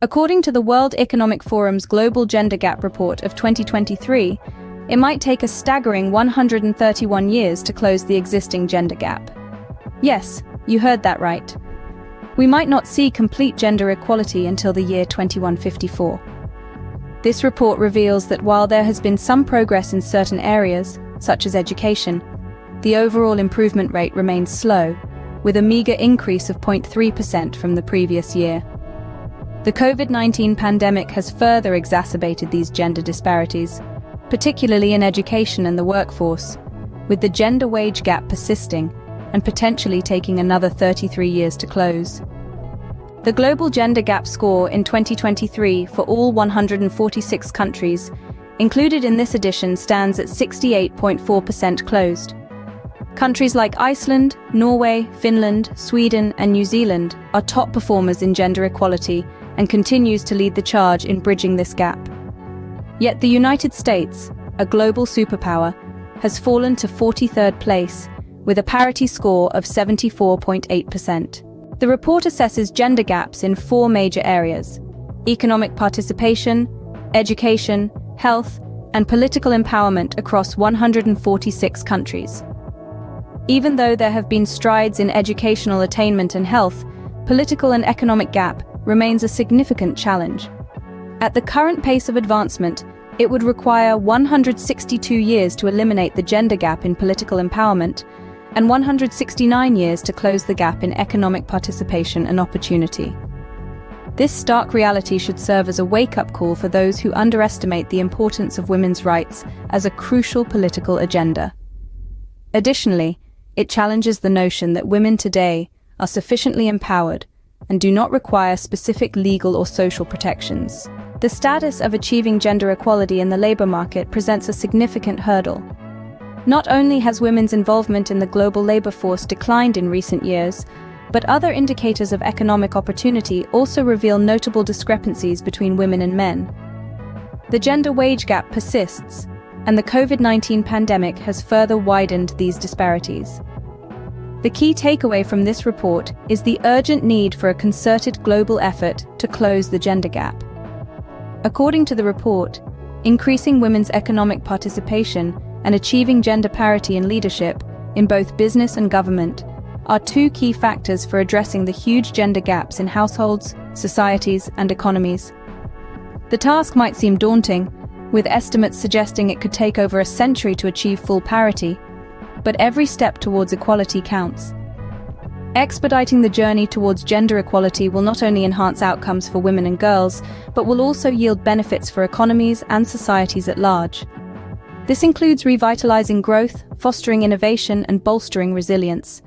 According to the World Economic Forum's Global Gender Gap Report of 2023, it might take a staggering 131 years to close the existing gender gap. Yes, you heard that right. We might not see complete gender equality until the year 2154. This report reveals that while there has been some progress in certain areas, such as education, the overall improvement rate remains slow, with a meager increase of 0.3% from the previous year. The COVID-19 pandemic has further exacerbated these gender disparities, particularly in education and the workforce, with the gender wage gap persisting and potentially taking another 33 years to close. The Global Gender Gap Score in 2023 for all 146 countries included in this edition stands at 68.4% closed. Countries like Iceland, Norway, Finland, Sweden, and New Zealand are top performers in gender equality and continues to lead the charge in bridging this gap. Yet the United States, a global superpower, has fallen to 43rd place with a parity score of 74.8%. The report assesses gender gaps in 4 major areas: economic participation, education, health, and political empowerment across 146 countries. Even though there have been strides in educational attainment and health, political and economic gap remains a significant challenge. At the current pace of advancement, it would require 162 years to eliminate the gender gap in political empowerment and 169 years to close the gap in economic participation and opportunity. This stark reality should serve as a wake-up call for those who underestimate the importance of women's rights as a crucial political agenda. Additionally, it challenges the notion that women today are sufficiently empowered and do not require specific legal or social protections. The status of achieving gender equality in the labor market presents a significant hurdle. Not only has women's involvement in the global labor force declined in recent years, but other indicators of economic opportunity also reveal notable discrepancies between women and men. The gender wage gap persists, and the COVID-19 pandemic has further widened these disparities. The key takeaway from this report is the urgent need for a concerted global effort to close the gender gap. According to the report, increasing women's economic participation and achieving gender parity in leadership, in both business and government, are 2 key factors for addressing the huge gender gaps in households, societies, and economies. The task might seem daunting, with estimates suggesting it could take over a century to achieve full parity, but every step towards equality counts. Expediting the journey towards gender equality will not only enhance outcomes for women and girls, but will also yield benefits for economies and societies at large. This includes revitalizing growth, fostering innovation, and bolstering resilience.